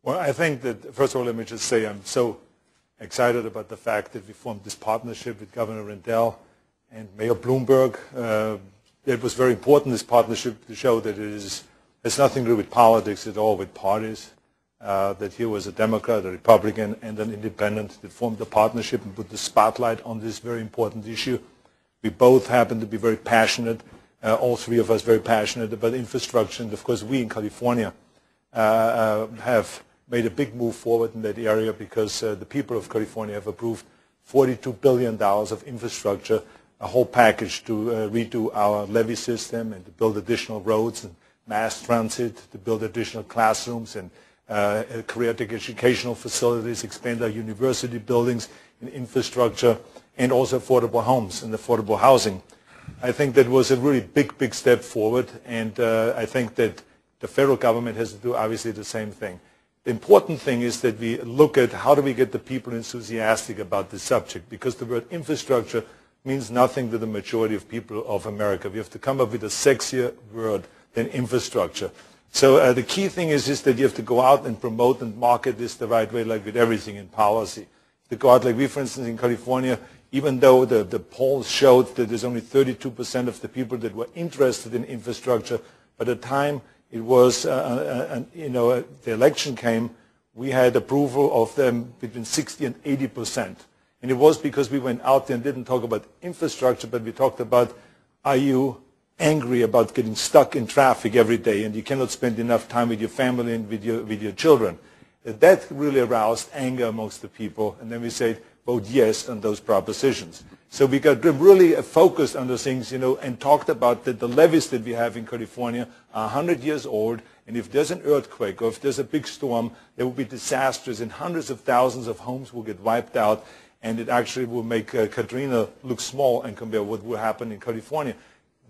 Well, I think that, first of all, let me just say I'm so excited about the fact that we formed this partnership with Governor Rendell and Mayor Bloomberg. It was very important, this partnership, to show that it's nothing to do with politics at all, with parties. That here was a Democrat, a Republican, and an independent that formed the partnership and put the spotlight on this very important issue. We both happen to be very passionate, all three of us very passionate about infrastructure, and of course we in California have made a big move forward in that area because the people of California have approved $42 billion of infrastructure, a whole package to redo our levee system and to build additional roads and mass transit, to build additional classrooms and career educational facilities, expand our university buildings and infrastructure, and also affordable homes and affordable housing. I think that was a really big step forward, and I think that the federal government has to do obviously the same thing. The important thing is that we look at how do we get the people enthusiastic about this subject, because the word infrastructure means nothing to the majority of people of America. We have to come up with a sexier word than infrastructure. So the key thing is that you have to go out and promote and market this the right way, like with everything in policy. To go out like we, for instance, in California, even though the polls showed that there's only 32% of the people that were interested in infrastructure, by the time it was, the election came, we had approval of them between 60 and 80%. And it was because we went out there and didn't talk about infrastructure, but we talked about, are you angry about getting stuck in traffic every day and you cannot spend enough time with your family and with your children? That really aroused anger amongst the people, and then we said, vote yes on those propositions. So we got really focused on those things, and talked about that the levees that we have in California are 100 years old, and if there's an earthquake or if there's a big storm, there will be disasters, and hundreds of thousands of homes will get wiped out, and it actually will make Katrina look small and compare what will happen in California.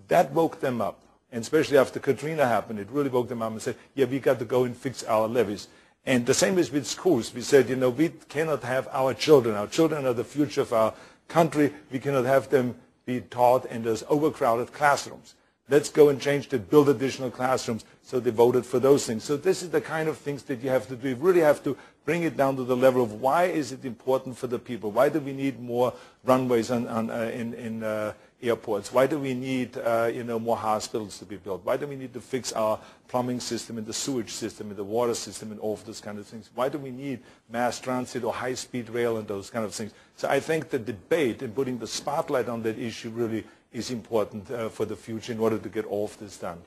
That woke them up, and especially after Katrina happened, it really woke them up and said, yeah, we got to go and fix our levees. And the same is with schools. We said, we cannot have our children are the future of our country, we cannot have them be taught in those overcrowded classrooms. Let's go and change that, build additional classrooms. So they voted for those things. So this is the kind of things that you have to do. You really have to bring it down to the level of why is it important for the people? Why do we need more runways in airports? Why do we need more hospitals to be built? Why do we need to fix our plumbing system and the sewage system and the water system and all of those kind of things? Why do we need mass transit or high-speed rail and those kind of things? So I think the debate and putting the spotlight on that issue really is important for the future in order to get all of this done.